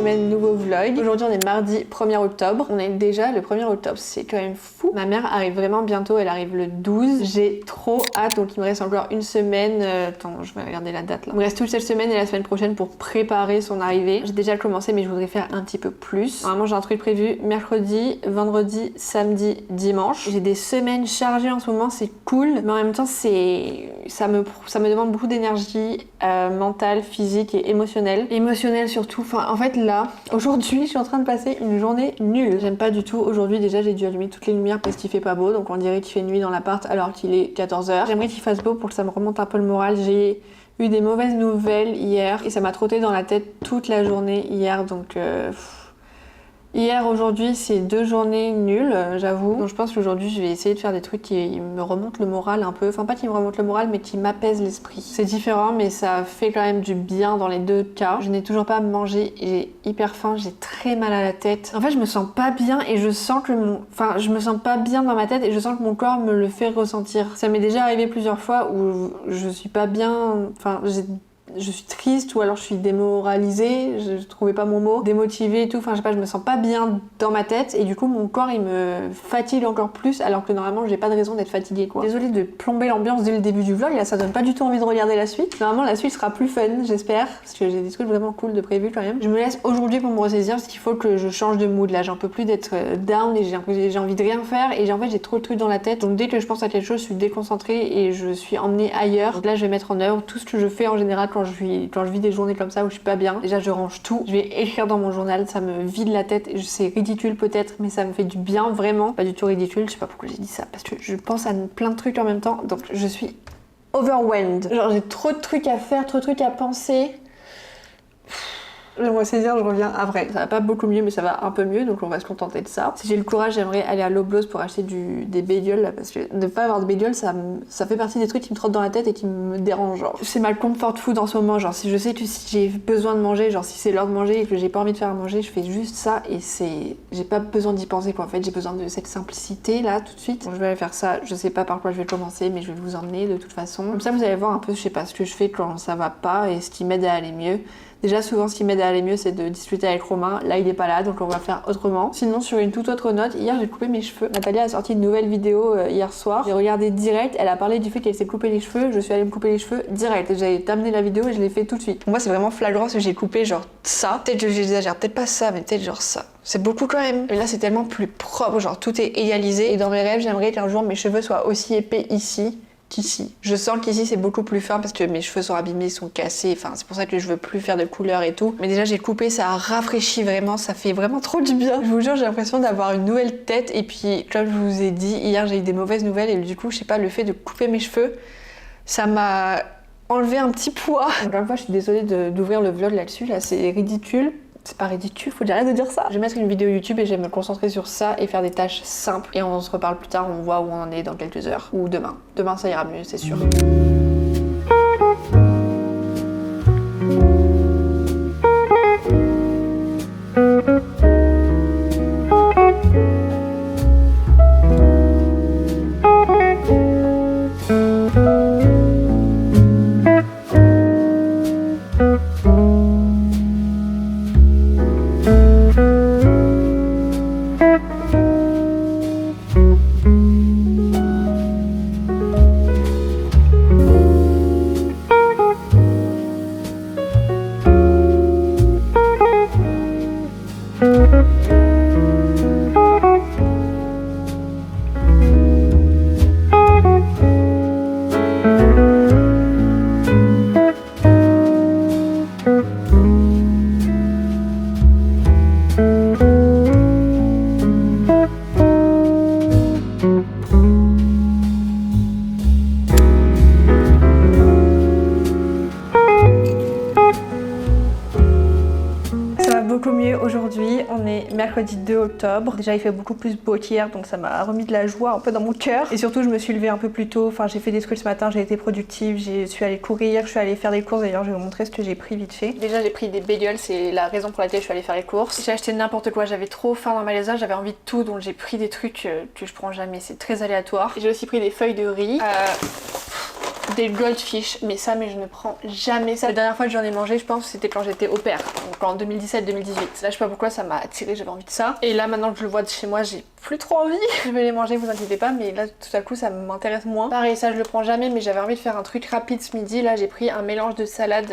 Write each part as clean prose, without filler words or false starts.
semaine, nouveau vlog. Aujourd'hui on est mardi 1er octobre. On est déjà le 1er octobre, c'est quand même fou. Ma mère arrive vraiment bientôt, elle arrive le 12. J'ai trop hâte, donc il me reste encore une semaine. Attends, je vais regarder la date là. Il me reste toute cette semaine et la semaine prochaine pour préparer son arrivée. J'ai déjà commencé mais je voudrais faire un petit peu plus. Normalement j'ai un truc prévu mercredi, vendredi, samedi, dimanche. J'ai des semaines chargées en ce moment, c'est cool. Mais en même temps ça me demande beaucoup d'énergie mentale, physique et émotionnelle. Émotionnelle surtout. Enfin, en fait là, aujourd'hui, je suis en train de passer une journée nulle. J'aime pas du tout. Aujourd'hui déjà, j'ai dû allumer toutes les lumières parce qu'il fait pas beau. Donc on dirait qu'il fait nuit dans l'appart alors qu'il est 14h. J'aimerais qu'il fasse beau pour que ça me remonte un peu le moral. J'ai eu des mauvaises nouvelles hier et ça m'a trotté dans la tête toute la journée hier. Donc hier, aujourd'hui, c'est 2 journées nulles, j'avoue. Donc je pense qu'aujourd'hui, je vais essayer de faire des trucs qui me remontent le moral un peu. Enfin, pas qui me remontent le moral, mais qui m'apaisent l'esprit. C'est différent, mais ça fait quand même du bien dans les deux cas. Je n'ai toujours pas mangé, j'ai hyper faim, j'ai très mal à la tête. En fait, je me sens pas bien et je sens que je me sens pas bien dans ma tête et je sens que mon corps me le fait ressentir. Ça m'est déjà arrivé plusieurs fois où je suis pas bien, enfin, je suis triste ou alors je suis démoralisée, je trouvais pas mon mot, démotivée et tout, enfin je sais pas, je me sens pas bien dans ma tête et du coup mon corps il me fatigue encore plus alors que normalement j'ai pas de raison d'être fatiguée quoi. Désolée de plomber l'ambiance dès le début du vlog, là ça donne pas du tout envie de regarder la suite. Normalement la suite sera plus fun j'espère, parce que j'ai des trucs vraiment cool de prévu quand même. Je me laisse aujourd'hui pour me ressaisir parce qu'il faut que je change de mood là, j'en peux plus d'être down et j'ai envie de rien faire et en fait j'ai trop de trucs dans la tête, donc dès que je pense à quelque chose je suis déconcentrée et je suis emmenée ailleurs. Donc là je vais mettre en œuvre tout ce que je fais en général quand je vis des journées comme ça où je suis pas bien. Déjà je range tout, je vais écrire dans mon journal, ça me vide la tête, c'est ridicule peut-être mais ça me fait du bien vraiment, pas du tout ridicule, je sais pas pourquoi j'ai dit ça parce que je pense à plein de trucs en même temps donc je suis overwhelmed. Genre j'ai trop de trucs à faire, trop de trucs à penser. J'aimerais saisir, je reviens après. Ça va pas beaucoup mieux, mais ça va un peu mieux, donc on va se contenter de ça. Si j'ai le courage, j'aimerais aller à Loblaws pour acheter des bagels, là, parce que ne pas avoir de bagels, ça fait partie des trucs qui me trottent dans la tête et qui me dérangent. Genre, c'est ma comfort food en ce moment. Genre, si je sais que si j'ai besoin de manger, genre si c'est l'heure de manger et que j'ai pas envie de faire à manger, je fais juste ça et j'ai pas besoin d'y penser quoi. En fait, j'ai besoin de cette simplicité là tout de suite. Donc, je vais aller faire ça. Je sais pas par quoi je vais commencer, mais je vais vous emmener de toute façon. Comme ça, vous allez voir un peu, je sais pas ce que je fais quand ça va pas et ce qui m'aide à aller mieux. Déjà souvent ce qui m'aide à aller mieux c'est de discuter avec Romain, là il est pas là donc on va faire autrement. Sinon sur une toute autre note, hier j'ai coupé mes cheveux. Nathalie a sorti une nouvelle vidéo hier soir, j'ai regardé direct, elle a parlé du fait qu'elle s'est coupé les cheveux, je suis allée me couper les cheveux direct. J'ai terminé la vidéo et je l'ai fait tout de suite. Pour moi c'est vraiment flagrant parce que j'ai coupé genre ça, peut-être que j'exagère, peut-être pas ça mais peut-être genre ça. C'est beaucoup quand même. Et là c'est tellement plus propre, genre tout est égalisé et dans mes rêves j'aimerais qu'un jour mes cheveux soient aussi épais ici qu'ici. Je sens qu'ici c'est beaucoup plus fin parce que mes cheveux sont abîmés, ils sont cassés, enfin c'est pour ça que je veux plus faire de couleurs et tout. Mais déjà j'ai coupé, ça a rafraîchi vraiment, ça fait vraiment trop du bien. Je vous jure j'ai l'impression d'avoir une nouvelle tête et puis comme je vous ai dit, hier j'ai eu des mauvaises nouvelles et du coup je sais pas, le fait de couper mes cheveux, ça m'a enlevé un petit poids. Encore une fois je suis désolée d'ouvrir le vlog là-dessus, là c'est ridicule. C'est pas ridicule, faut arrêter de dire ça. Je vais mettre une vidéo YouTube et je vais me concentrer sur ça et faire des tâches simples. Et on se reparle plus tard, on voit où on en est dans quelques heures. Ou demain. Demain ça ira mieux, c'est sûr. Aujourd'hui, on est mercredi 2 octobre. Déjà, il fait beaucoup plus beau qu'hier, donc ça m'a remis de la joie un peu dans mon cœur. Et surtout, je me suis levée un peu plus tôt. Enfin, j'ai fait des trucs ce matin, j'ai été productive, je suis allée courir, je suis allée faire des courses. D'ailleurs, je vais vous montrer ce que j'ai pris vite fait. Déjà, j'ai pris des bagels, c'est la raison pour laquelle je suis allée faire les courses. J'ai acheté n'importe quoi, j'avais trop faim dans ma maison, j'avais envie de tout, donc j'ai pris des trucs que je prends jamais, c'est très aléatoire. J'ai aussi pris des feuilles de riz. des goldfish, mais je ne prends jamais ça. La dernière fois que j'en ai mangé, je pense, c'était quand j'étais au pair, donc en 2017-2018. Là, je sais pas pourquoi ça m'a attiré, j'avais envie de ça. Et là, maintenant que je le vois de chez moi, j'ai plus trop envie. Je vais les manger, vous inquiétez pas, mais là, tout à coup, ça m'intéresse moins. Pareil, ça, je le prends jamais, mais j'avais envie de faire un truc rapide ce midi. Là, j'ai pris un mélange de salade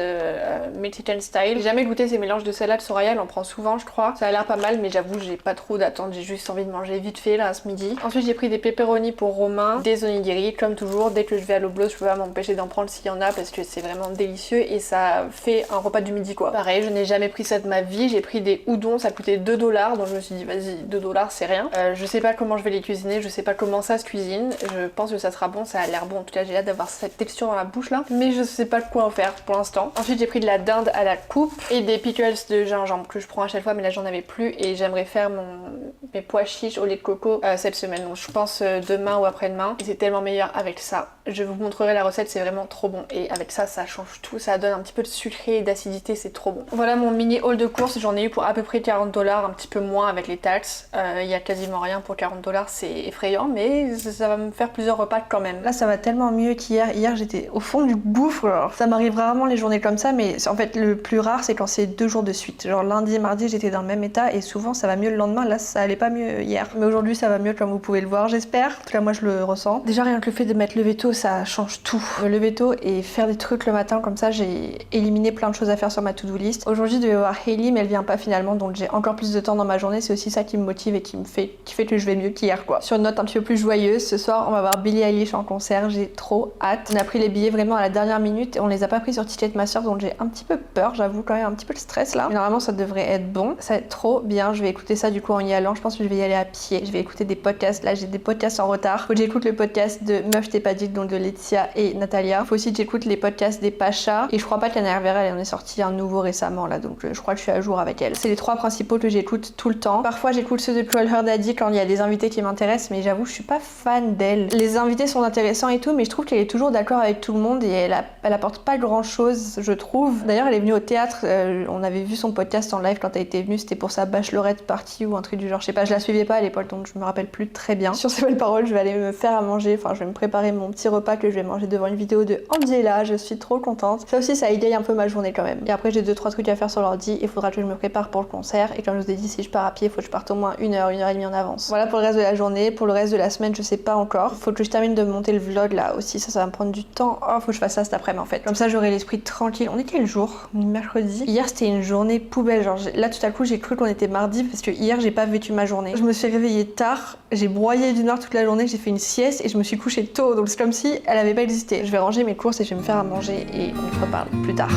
Mexican style. J'ai jamais goûté ces mélanges de salade Soraya, elle en prend souvent, je crois. Ça a l'air pas mal, mais j'avoue, j'ai pas trop d'attente, j'ai juste envie de manger vite fait là ce midi. Ensuite, j'ai pris des pepperoni pour Romain, des onigiri, comme toujours. Dès que je vais à l'Oblos, je peux pas m'empêcher d'en prendre s'il y en a parce que c'est vraiment délicieux et ça fait un repas du midi quoi. Pareil, je n'ai jamais pris ça de ma vie. J'ai pris des udon, ça coûtait 2 $, donc je me suis dit, vas-y, 2 $ c'est rien. Je sais pas comment je vais les cuisiner, je sais pas comment ça se cuisine. Je pense que ça sera bon, ça a l'air bon. En tout cas, j'ai hâte d'avoir cette texture dans la bouche là, mais je sais pas quoi en faire pour l'instant. Ensuite, j'ai pris de la dinde à la coupe et des pickles de gingembre que je prends à chaque fois, mais là j'en avais plus et j'aimerais faire mes pois chiches au lait de coco cette semaine. Donc je pense demain ou après-demain. Et c'est tellement meilleur avec ça. Je vous montrerai la recette, c'est vraiment trop bon. Et avec ça, ça change tout. Ça donne un petit peu de sucré et d'acidité, c'est trop bon. Voilà mon mini haul de course. J'en ai eu pour à peu près 40 $, un petit peu moins avec les taxes. Il y a quasiment rien pour 40 $, c'est effrayant, mais ça va me faire plusieurs repas quand même. Là, ça va tellement mieux qu'hier. Hier, j'étais au fond du gouffre. Alors, ça m'arrive rarement les journées comme ça, mais en fait, le plus rare, c'est quand c'est 2 jours de suite. Genre lundi et mardi, j'étais dans le même état et souvent, ça va mieux le lendemain. Là, ça allait pas mieux hier. Mais aujourd'hui, ça va mieux comme vous pouvez le voir, j'espère. En tout cas, moi, je le ressens. Déjà, rien que le fait de mettre le veto, ça change tout. Le veto et faire des trucs le matin comme ça, j'ai éliminé plein de choses à faire sur ma to-do list. Aujourd'hui, je devais voir Hailey, mais elle vient pas finalement, donc j'ai encore plus de temps dans ma journée. C'est aussi ça qui me motive et qui fait que je vais mieux qu'hier, quoi. Sur une note un petit peu plus joyeuse, ce soir, on va voir Billie Eilish en concert. J'ai trop hâte. On a pris les billets vraiment à la dernière minute et on les a pas pris sur Ticketmaster, donc j'ai un petit peu peur, j'avoue, quand même un petit peu le stress là. Mais normalement, ça devrait être bon. Ça va être trop bien. Je vais écouter ça du coup en y allant. Je pense que je vais y aller à pied. Je vais écouter des podcasts. Là, j'ai des podcasts en retard. Faut que j'écoute le podcast de Meuf t'es pas dit, donc de Laetitia et Natalia. Faut aussi que j'écoute les podcasts des Pacha. Et je crois pas que la Nervera, elle en est sorti un nouveau récemment là, donc je crois que je suis à jour avec elle. C'est les 3 principaux que j'écoute tout le temps. Parfois, j'écoute ceux de Call Her Daddy quand il y a des invités qui m'intéressent, mais j'avoue, je suis pas fan d'elle. Les invités sont intéressants et tout, mais je trouve qu'elle est toujours d'accord avec tout le monde et elle apporte pas grand chose, je trouve. D'ailleurs, elle est venue au théâtre. On avait vu son podcast en live quand elle était venue. C'était pour sa bachelorette party ou un truc du genre. Je sais pas, je la suivais pas à l'époque, donc je me rappelle plus très bien. Sur ces belles paroles, je vais aller me faire à manger. Enfin, je vais me préparer mon petit repas que je vais manger devant une vidéo de Angela. Je suis trop contente. Ça aussi, ça égaye un peu ma journée quand même. Et après, j'ai 2-3 trucs à faire sur l'ordi. Il faudra que je me prépare pour le concert. Et comme je vous ai dit, si je pars à pied, il faut que je parte au moins 1 heure, 1 heure et demie en avance. Voilà pour le reste de la journée. Pour le reste de la semaine, je sais pas encore. Faut que je termine de monter le vlog là aussi. Ça va me prendre du temps. Oh, faut que je fasse ça cet après-midi en fait. Comme ça, j'aurai l'esprit tranquille. On est quel jour? Mercredi. Hier, c'était une journée poubelle. Genre, là, tout à coup, j'ai cru qu'on était mardi parce que hier, j'ai pas vécu ma journée. Je me suis réveillée tard. J'ai broyé d'une heure toute la journée. J'ai fait une sieste et je me suis couchée tôt. Donc, c'est comme si elle avait pas existé. Je vais ranger mes courses et je vais me faire à manger et on se reparle plus tard.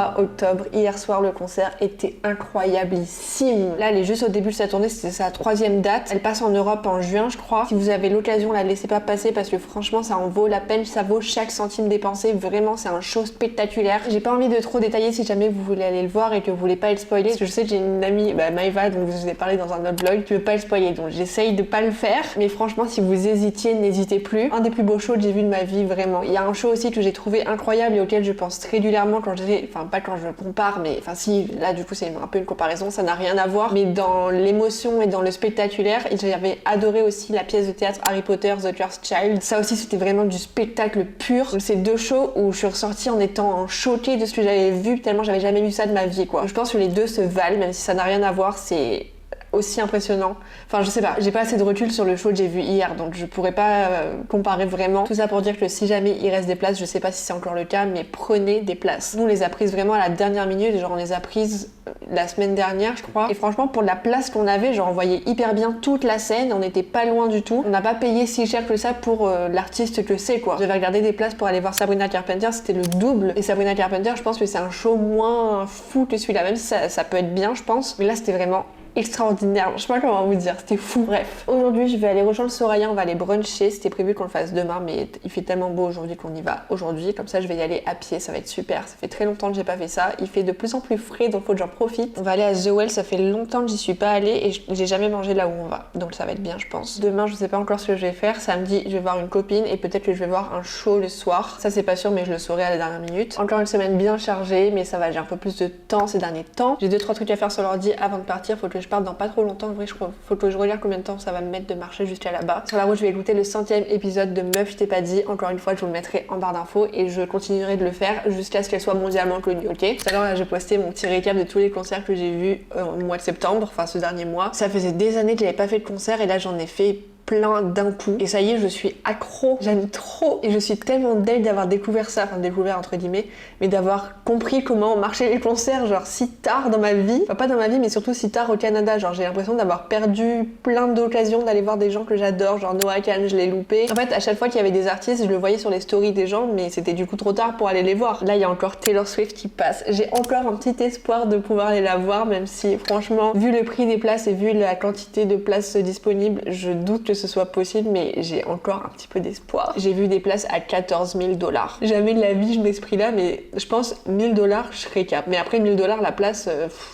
3 octobre. Hier soir, le concert était incroyablissime. Là, elle est juste au début de sa tournée, c'était sa 3e date. Elle passe en Europe en juin, je crois. Si vous avez l'occasion, la laissez pas passer parce que franchement, ça en vaut la peine. Ça vaut chaque centime dépensé. Vraiment, c'est un show spectaculaire. J'ai pas envie de trop détailler si jamais vous voulez aller le voir et que vous voulez pas être spoilé. Parce que je sais que j'ai une amie, Maëva, dont je vous ai parlé dans un autre vlog, qui veut pas le spoiler. Donc j'essaye de pas le faire. Mais franchement, si vous hésitiez, n'hésitez plus. Un des plus beaux shows que j'ai vu de ma vie, vraiment. Il y a un show aussi que j'ai trouvé incroyable et auquel je pense très régulièrement quand enfin pas quand je compare, mais enfin si, là du coup c'est un peu une comparaison, ça n'a rien à voir. Mais dans l'émotion et dans le spectaculaire, j'avais adoré aussi la pièce de théâtre Harry Potter, The Cursed Child. Ça aussi c'était vraiment du spectacle pur. C'est 2 shows où je suis ressortie en étant choquée de ce que j'avais vu, tellement j'avais jamais vu ça de ma vie quoi. Je pense que les deux se valent, même si ça n'a rien à voir, c'est aussi impressionnant. Enfin je sais pas, j'ai pas assez de recul sur le show que j'ai vu hier, donc je pourrais pas comparer vraiment. Tout ça pour dire que si jamais il reste des places, je sais pas si c'est encore le cas, mais prenez des places. Nous on les a prises vraiment à la dernière minute, genre on les a prises la semaine dernière je crois, et franchement pour la place qu'on avait, genre on voyait hyper bien toute la scène, on n'était pas loin du tout, on n'a pas payé si cher que ça pour l'artiste que c'est quoi. J'avais regardé des places pour aller voir Sabrina Carpenter, c'était le double, et Sabrina Carpenter je pense que c'est un show moins fou que celui-là, même si ça peut être bien je pense, mais là c'était vraiment extraordinaire, je sais pas comment vous dire, c'était fou. Bref, aujourd'hui je vais aller rejoindre Soraya, on va aller bruncher, c'était prévu qu'on le fasse demain mais il fait tellement beau aujourd'hui qu'on y va aujourd'hui, comme ça je vais y aller à pied, ça va être super, ça fait très longtemps que j'ai pas fait ça, il fait de plus en plus frais donc faut que j'en profite. On va aller à The Well, ça fait longtemps que j'y suis pas allée et j'ai jamais mangé là où on va, donc ça va être bien je pense. Demain je sais pas encore ce que je vais faire, samedi je vais voir une copine et peut-être que je vais voir un show le soir, ça c'est pas sûr mais je le saurai à la dernière minute. Encore une semaine bien chargée mais ça va, j'ai un peu plus de temps ces derniers temps, j'ai 2-3 trucs à faire sur l'ordi avant de partir, faut que je parte dans pas trop longtemps, en vrai je crois, faut que je regarde combien de temps ça va me mettre de marcher jusqu'à là-bas. Sur la route je vais écouter le 100e épisode de Meuf je t'ai pas dit, encore une fois je vous le mettrai en barre d'infos et je continuerai de le faire jusqu'à ce qu'elle soit mondialement connue, ok. Tout à l'heure là j'ai posté mon petit récap de tous les concerts que j'ai vus au mois de septembre, enfin ce dernier mois. Ça faisait des années que j'avais pas fait de concert et là j'en ai fait plein d'un coup et ça y est je suis accro, j'aime trop et je suis tellement deg d'avoir découvert ça, enfin découvert entre guillemets, mais d'avoir compris comment marchaient les concerts genre si tard dans ma vie, enfin pas dans ma vie mais surtout si tard au Canada, genre j'ai l'impression d'avoir perdu plein d'occasions d'aller voir des gens que j'adore, genre Noah Kahan je l'ai loupé. En fait à chaque fois qu'il y avait des artistes je le voyais sur les stories des gens mais c'était du coup trop tard pour aller les voir. Là il y a encore Taylor Swift qui passe, j'ai encore un petit espoir de pouvoir aller la voir même si franchement vu le prix des places et vu la quantité de places disponibles je doute que ce soit possible mais j'ai encore un petit peu d'espoir. J'ai vu des places à 14 000 $. Jamais de la vie je mets ce prix là mais je pense 1 000 $ je serais cap. Mais après 1 000 $ la place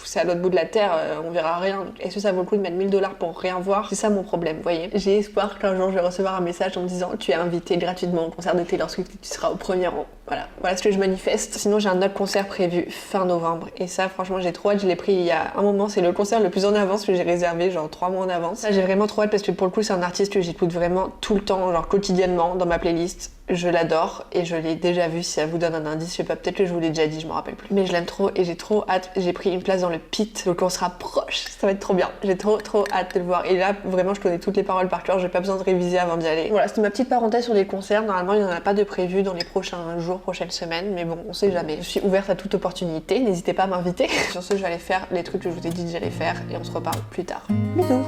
c'est à l'autre bout de la terre, on verra rien. Est-ce que ça vaut le coup de mettre 1 000 $ pour rien voir? C'est ça mon problème, vous voyez. J'ai espoir qu'un jour je vais recevoir un message en me disant tu es invité gratuitement au concert de Taylor Swift et tu seras au premier rang. Voilà ce que je manifeste. Sinon j'ai un autre concert prévu fin novembre et ça franchement j'ai trop hâte, je l'ai pris il y a un moment, c'est le concert le plus en avance que j'ai réservé, genre 3 mois en avance. Ça j'ai vraiment trop hâte parce que pour le coup c'est un artiste que j'écoute vraiment tout le temps, genre quotidiennement dans ma playlist. Je l'adore et je l'ai déjà vu, si ça vous donne un indice, je sais pas, peut-être que je vous l'ai déjà dit, je me rappelle plus. Mais je l'aime trop et j'ai trop hâte, j'ai pris une place dans le pit, donc on se rapproche, ça va être trop bien. J'ai trop hâte de le voir et là vraiment je connais toutes les paroles par cœur, j'ai pas besoin de réviser avant d'y aller. Voilà, c'était ma petite parenthèse sur les concerts, normalement il n'y en a pas de prévu dans les prochains jours, prochaines semaines, mais bon, on sait jamais. Je suis ouverte à toute opportunité, n'hésitez pas à m'inviter. Sur ce, je vais aller faire les trucs que je vous ai dit que j'allais faire et on se reparle plus tard. Bisous.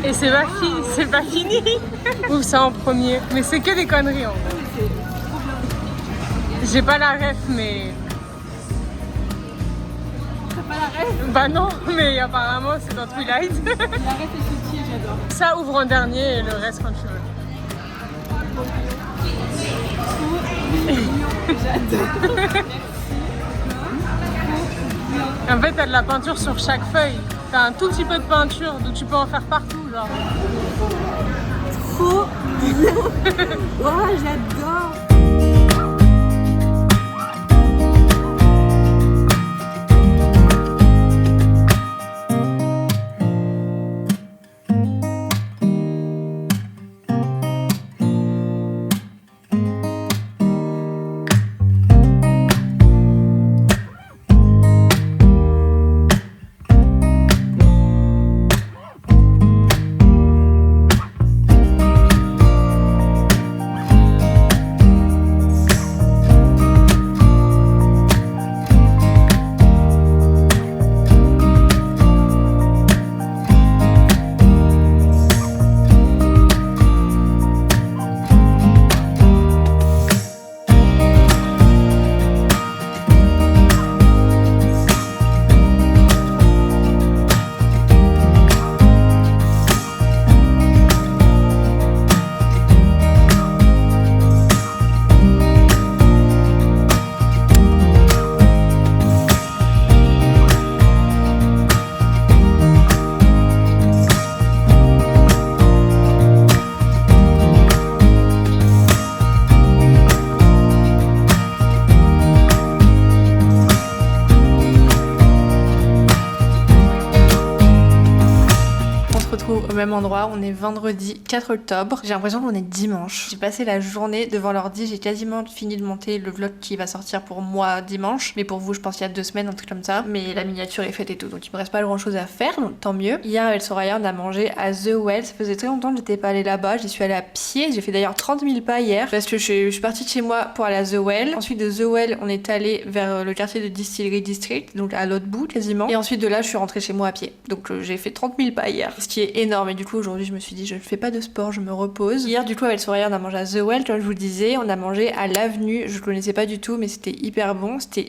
Et c'est pas fini. Ouvre ça en premier. Mais c'est que des conneries en vrai. J'ai pas la ref mais... T'as pas la ref? Bah non, mais apparemment c'est dans Twilight. La ref est subtile, j'adore. Ça ouvre en dernier et le reste quand tu veux. J'adore. En fait t'as de la peinture sur chaque feuille. T'as un tout petit peu de peinture, donc tu peux en faire partout, genre. Trop bien. Oh, j'adore. retrouve au même endroit. On est vendredi 4 octobre. J'ai l'impression qu'on est dimanche. J'ai passé la journée devant l'ordi. J'ai quasiment fini de monter le vlog qui va sortir pour moi dimanche. Mais pour vous, je pense il y a 2 semaines, un truc comme ça. Mais la miniature est faite et tout. Donc il me reste pas grand chose à faire. Donc tant mieux. Hier avec Soraya, on a mangé à The Well. Ça faisait très longtemps que j'étais pas allée là-bas. J'y suis allée à pied. J'ai fait d'ailleurs 30 000 pas hier. Parce que je suis partie de chez moi pour aller à The Well. Ensuite de The Well, on est allé vers le quartier de Distillery District. Donc à l'autre bout quasiment. Et ensuite de là, je suis rentrée chez moi à pied. Donc j'ai fait 30 000 pas hier. Ce qui est énorme. Et du coup, aujourd'hui, je me suis dit, je ne fais pas de sport, je me repose. Hier, du coup, avec Soraya, on a mangé à The Well, comme je vous le disais. On a mangé à l'Avenue. Je ne connaissais pas du tout, mais c'était hyper bon. C'était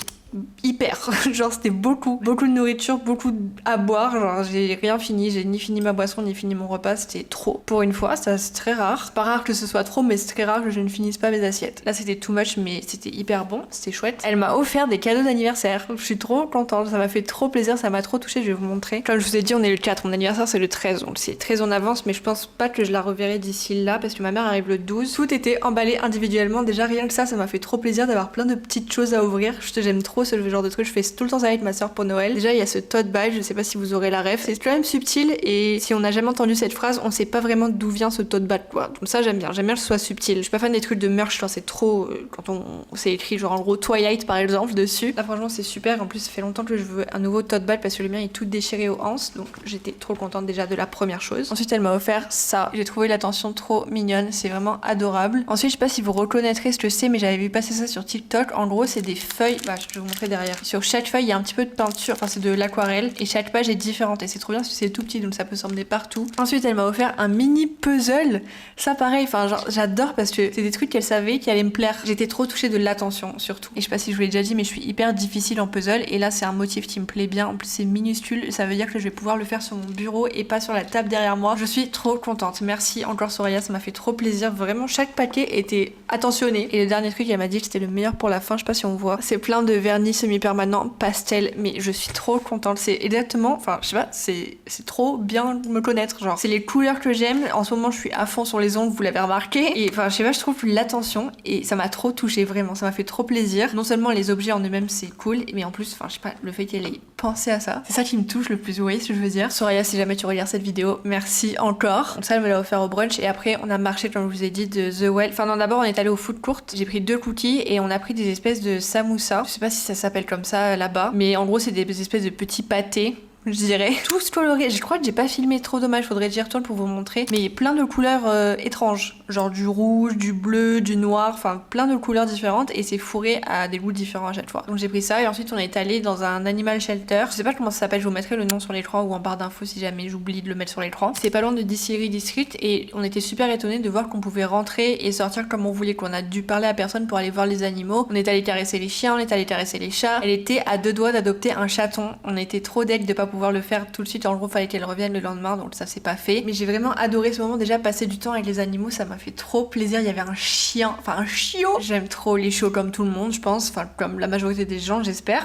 hyper, genre c'était beaucoup de nourriture, beaucoup à boire, genre j'ai rien fini, j'ai ni fini ma boisson ni fini mon repas, c'était trop pour une fois, ça c'est très rare, c'est pas rare que ce soit trop mais c'est très rare que je ne finisse pas mes assiettes. Là c'était too much mais c'était hyper bon, c'était chouette. Elle m'a offert des cadeaux d'anniversaire, je suis trop contente, ça m'a fait trop plaisir, ça m'a trop touchée, je vais vous montrer. Comme je vous ai dit on est le 4, mon anniversaire c'est le 13, donc c'est très en avance mais je pense pas que je la reverrai d'ici là parce que ma mère arrive le 12. Tout était emballé individuellement, déjà rien que ça m'a fait trop plaisir d'avoir plein de petites choses à ouvrir, j'aime trop ce genre de truc, je fais tout le temps ça avec ma soeur pour Noël. Déjà il y a ce tote bag, je sais pas si vous aurez la ref, c'est quand même subtil et si on n'a jamais entendu cette phrase, on sait pas vraiment d'où vient ce tote bag quoi. Donc ça j'aime bien que ce soit subtil. Je suis pas fan des trucs de merch, genre c'est trop quand on c'est écrit genre en gros Twilight par exemple dessus. Là franchement c'est super, en plus ça fait longtemps que je veux un nouveau tote bag parce que le mien est tout déchiré aux anses, donc j'étais trop contente déjà de la première chose. Ensuite elle m'a offert ça, j'ai trouvé l'attention trop mignonne, c'est vraiment adorable. Ensuite je sais pas si vous reconnaîtrez ce que c'est mais j'avais vu passer ça sur TikTok, en gros c'est des feuilles, bah je vais vous montrer derrière. Sur chaque feuille il y a un petit peu de peinture, enfin c'est de l'aquarelle et chaque page est différente et c'est trop bien parce que c'est tout petit donc ça peut s'emmener partout. Ensuite elle m'a offert un mini puzzle, ça pareil, enfin genre j'adore parce que c'est des trucs qu'elle savait qui allaient me plaire. J'étais trop touchée de l'attention surtout. Et je sais pas si je vous l'ai déjà dit mais je suis hyper difficile en puzzle et là c'est un motif qui me plaît bien, en plus c'est minuscule, ça veut dire que je vais pouvoir le faire sur mon bureau et pas sur la table derrière moi. Je suis trop contente, merci encore Soraya, ça m'a fait trop plaisir, vraiment chaque paquet était attentionné. Et le dernier truc elle m'a dit que c'était le meilleur pour la fin, je sais pas si on voit, c'est plein de vernis semi-permanent pastel, mais je suis trop contente, c'est exactement, enfin je sais pas, c'est trop bien me connaître, genre c'est les couleurs que j'aime, en ce moment je suis à fond sur les ongles, vous l'avez remarqué, et enfin je sais pas, je trouve l'attention et ça m'a trop touchée, vraiment, ça m'a fait trop plaisir. Non seulement les objets en eux-mêmes c'est cool, mais en plus, enfin je sais pas, le fait qu'elle ait pensé à ça, c'est ça qui me touche le plus, vous voyez ce que je veux dire. Soraya, si jamais tu regardes cette vidéo, merci encore. Donc ça elle me l'a offert au brunch et après on a marché comme je vous ai dit de The Well, enfin non d'abord on est allé au food court, j'ai pris 2 cookies et on a pris des espèces de samoussa, je sais pas si ça s'appelle comme ça là-bas, mais en gros c'est des espèces de petits pâtés, je dirais, tous colorés. Je crois que j'ai pas filmé, trop dommage, faudrait que j'y retourne pour vous montrer, mais il y a plein de couleurs étranges, genre du rouge, du bleu, du noir, enfin plein de couleurs différentes et c'est fourré à des goûts différents à chaque fois. Donc j'ai pris ça et ensuite on est allé dans un animal shelter, je sais pas comment ça s'appelle, je vous mettrai le nom sur l'écran ou en barre d'infos si jamais j'oublie de le mettre sur l'écran. C'est pas loin de Distillery District et on était super étonnés de voir qu'on pouvait rentrer et sortir comme on voulait, qu'on a dû parler à personne pour aller voir les animaux. On est allé caresser les chiens, on est allé caresser les chats. Elle était à 2 doigts d'adopter un chaton, on était trop deg de pas pouvoir le faire tout de suite, en gros fallait qu'elle revienne le lendemain donc ça s'est pas fait, mais j'ai vraiment adoré ce moment, déjà passer du temps avec les animaux ça m'a fait trop plaisir. Il y avait un chien, enfin un chiot, j'aime trop les chiots comme tout le monde je pense, enfin comme la majorité des gens j'espère.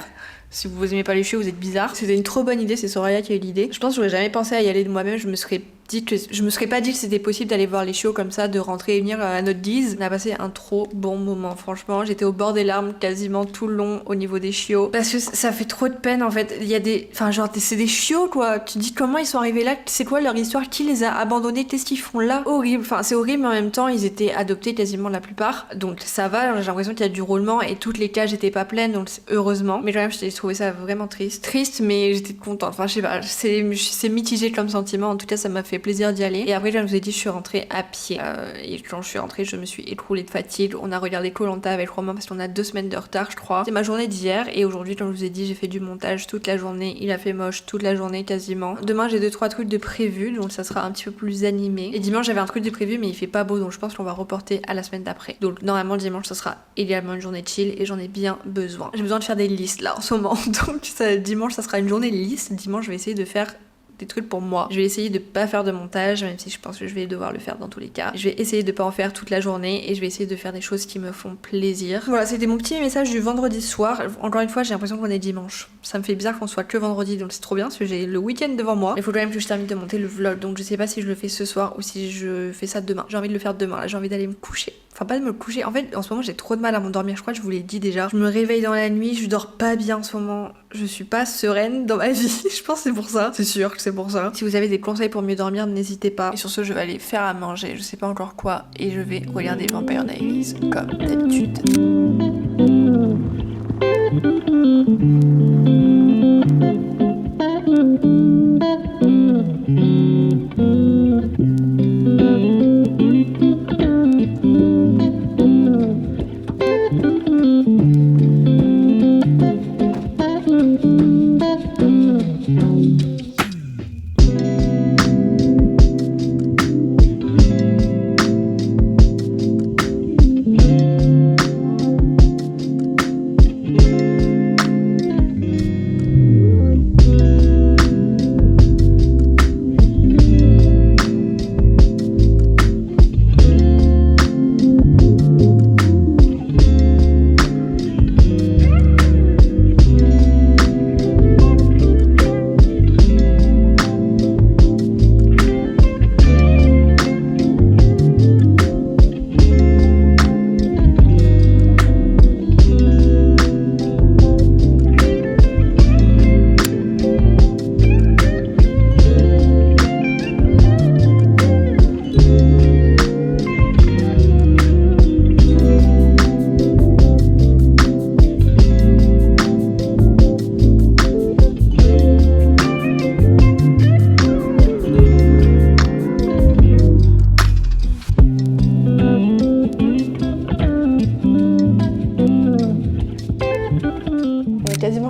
Si vous aimez pas les chiots, vous êtes bizarre. C'était une trop bonne idée, c'est Soraya qui a eu l'idée. Je pense que j'aurais jamais pensé à y aller de moi-même, je me serais pas dit que c'était possible d'aller voir les chiots comme ça, de rentrer et venir à notre guise. On a passé un trop bon moment, franchement. J'étais au bord des larmes quasiment tout le long au niveau des chiots. Parce que ça fait trop de peine en fait. Il y a des. Enfin, genre, c'est des chiots quoi. Tu te dis comment ils sont arrivés là, c'est quoi leur histoire, qui les a abandonnés, qu'est-ce qu'ils font là. Horrible. Enfin, c'est horrible, mais en même temps, ils étaient adoptés quasiment la plupart. Donc ça va, j'ai l'impression qu'il y a du roulement et toutes les cages étaient pas pleines, donc heureusement. Mais quand même, j'ai trouvé ça vraiment triste. Triste, mais j'étais contente. Enfin, je sais pas, c'est mitigé comme sentiment. En tout cas, ça m'a fait plaisir d'y aller. Et après, comme je vous ai dit, je suis rentrée à pied. Et quand je suis rentrée, je me suis écroulée de fatigue. On a regardé Koh-Lanta avec Romain parce qu'on a 2 semaines de retard, je crois. C'est ma journée d'hier. Et aujourd'hui, comme je vous ai dit, j'ai fait du montage toute la journée. Il a fait moche toute la journée quasiment. Demain, j'ai 2-3 trucs de prévu, donc ça sera un petit peu plus animé. Et dimanche, j'avais un truc de prévu, mais il fait pas beau, donc je pense qu'on va reporter à la semaine d'après. Donc normalement, dimanche, ça sera également une journée chill et j'en ai bien besoin. J'ai besoin de faire des listes là en ce moment. Donc dimanche, ça sera une journée liste. Dimanche, je vais essayer de faire des trucs pour moi. Je vais essayer de pas faire de montage, même si je pense que je vais devoir le faire dans tous les cas. Je vais essayer de pas en faire toute la journée et je vais essayer de faire des choses qui me font plaisir. Voilà, c'était mon petit message du vendredi soir. Encore une fois, j'ai l'impression qu'on est dimanche. Ça me fait bizarre qu'on soit que vendredi, donc c'est trop bien parce que j'ai le week-end devant moi. Il faut quand même que je termine de monter le vlog, donc je sais pas si je le fais ce soir ou si je fais ça demain. J'ai envie de le faire demain, là j'ai envie d'aller me coucher. Enfin pas de me coucher, en fait en ce moment j'ai trop de mal à m'endormir, je crois que je vous l'ai dit déjà. Je me réveille dans la nuit, je dors pas bien en ce moment. Je suis pas sereine dans ma vie, je pense que c'est pour ça. C'est sûr que c'est pour ça. Si vous avez des conseils pour mieux dormir, n'hésitez pas. Et sur ce, je vais aller faire à manger, je sais pas encore quoi, et je vais regarder Vampire Diaries comme d'habitude.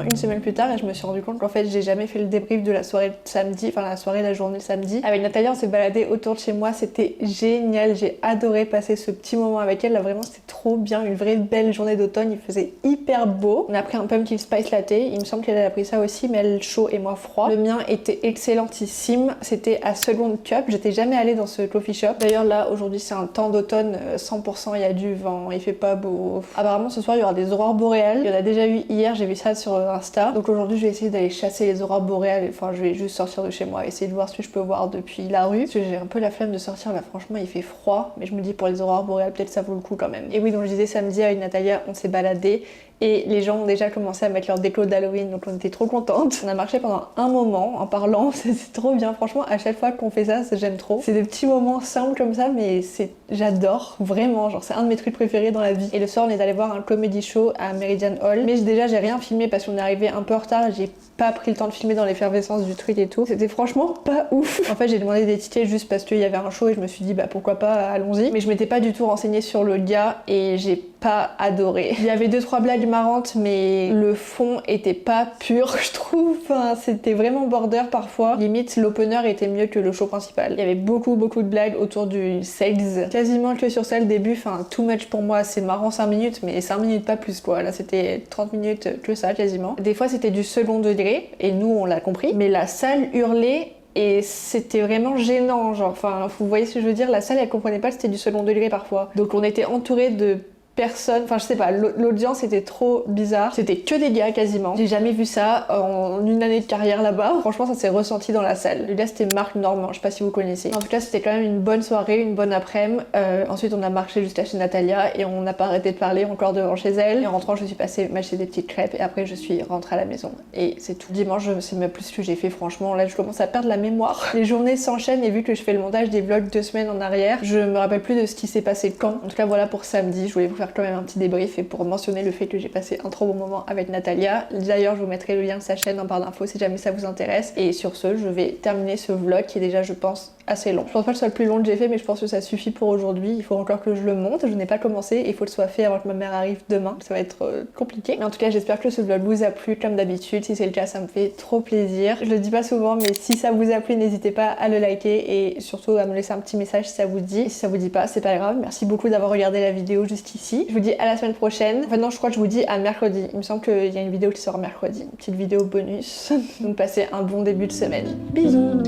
Une semaine plus tard et je me suis rendu compte qu'en fait j'ai jamais fait le débrief de la soirée de samedi, enfin la soirée, la journée de samedi. Avec Natalia on s'est baladé autour de chez moi, c'était génial, j'ai adoré passer ce petit moment avec elle, là vraiment c'était trop bien, une vraie belle journée d'automne, il faisait hyper beau. On a pris un pumpkin spice latte, il me semble qu'elle a pris ça aussi mais elle chaud et moi froid. Le mien était excellentissime, c'était à Second Cup, j'étais jamais allée dans ce coffee shop. D'ailleurs là aujourd'hui c'est un temps d'automne 100%, il y a du vent, il fait pas beau. Apparemment ce soir il y aura des aurores boréales, il y en a déjà eu hier, j'ai vu ça sur Insta. Donc aujourd'hui je vais essayer d'aller chasser les aurores boréales, enfin je vais juste sortir de chez moi, essayer de voir ce que je peux voir depuis la rue. Parce que j'ai un peu la flemme de sortir là, franchement il fait froid, mais je me dis pour les aurores boréales peut-être ça vaut le coup quand même. Et oui, donc je disais samedi avec Natalia on s'est baladé et les gens ont déjà commencé à mettre leur déco d'Halloween, donc on était trop contentes. On a marché pendant un moment en parlant, c'est trop bien, franchement à chaque fois qu'on fait ça, j'aime trop. C'est des petits moments simples comme ça mais j'adore vraiment, genre c'est un de mes trucs préférés dans la vie. Et le soir on est allé voir un comedy show à Meridian Hall, mais déjà j'ai rien filmé parce qu'on est arrivé un peu en retard, j'ai pas pris le temps de filmer dans l'effervescence du truc et tout. C'était franchement pas ouf. En fait j'ai demandé des tickets juste parce qu'il y avait un show et je me suis dit bah pourquoi pas, allons-y. Mais je m'étais pas du tout renseignée sur le gars et j'ai pas adoré. Il y avait 2-3 blagues marrantes mais le fond était pas pur je trouve, enfin, c'était vraiment border parfois. Limite l'opener était mieux que le show principal. Il y avait beaucoup de blagues autour du sexe, quasiment que sur ça le début, enfin too much pour moi, c'est marrant 5 minutes mais 5 minutes pas plus quoi. Là c'était 30 minutes que ça quasiment. Des fois c'était du second degré et nous on l'a compris, mais la salle hurlait et c'était vraiment gênant, genre, enfin vous voyez ce que je veux dire, la salle elle comprenait pas que c'était du second degré parfois. Donc on était entouré de personne, enfin je sais pas, l'audience était trop bizarre, c'était que des gars quasiment. J'ai jamais vu ça en une année de carrière là-bas, franchement ça s'est ressenti dans la salle. Le gars c'était Marc Normand, je sais pas si vous connaissez. En tout cas c'était quand même une bonne soirée, une bonne après-midi. Ensuite on a marché jusqu'à chez Natalia et on n'a pas arrêté de parler encore devant chez elle. Et en rentrant je suis passée m'acheter des petites crêpes et après je suis rentrée à la maison. Et c'est tout. Dimanche je sais même plus ce que j'ai fait franchement, là je commence à perdre la mémoire. Les journées s'enchaînent et vu que je fais le montage des vlogs 2 semaines en arrière, je me rappelle plus de ce qui s'est passé quand. En tout cas voilà pour samedi, je voulais vous faire quand même un petit débrief et pour mentionner le fait que j'ai passé un trop bon moment avec Natalia. D'ailleurs je vous mettrai le lien de sa chaîne en barre d'infos si jamais ça vous intéresse. Et sur ce je vais terminer ce vlog qui est déjà je pense assez long. Je pense pas que ce soit le plus long que j'ai fait mais je pense que ça suffit pour aujourd'hui. Il faut encore que je le monte, je n'ai pas commencé et il faut que ce soit fait avant que ma mère arrive demain. Ça va être compliqué. Mais en tout cas j'espère que ce vlog vous a plu comme d'habitude. Si c'est le cas ça me fait trop plaisir. Je le dis pas souvent mais si ça vous a plu n'hésitez pas à le liker et surtout à me laisser un petit message si ça vous dit. Et si ça vous dit pas c'est pas grave. Merci beaucoup d'avoir regardé la vidéo jusqu'ici. Je vous dis à la semaine prochaine. Enfin non je crois que je vous dis à mercredi. Il me semble qu'il y a une vidéo qui sort mercredi. Une petite vidéo bonus. Donc passez un bon début de semaine. Bisous.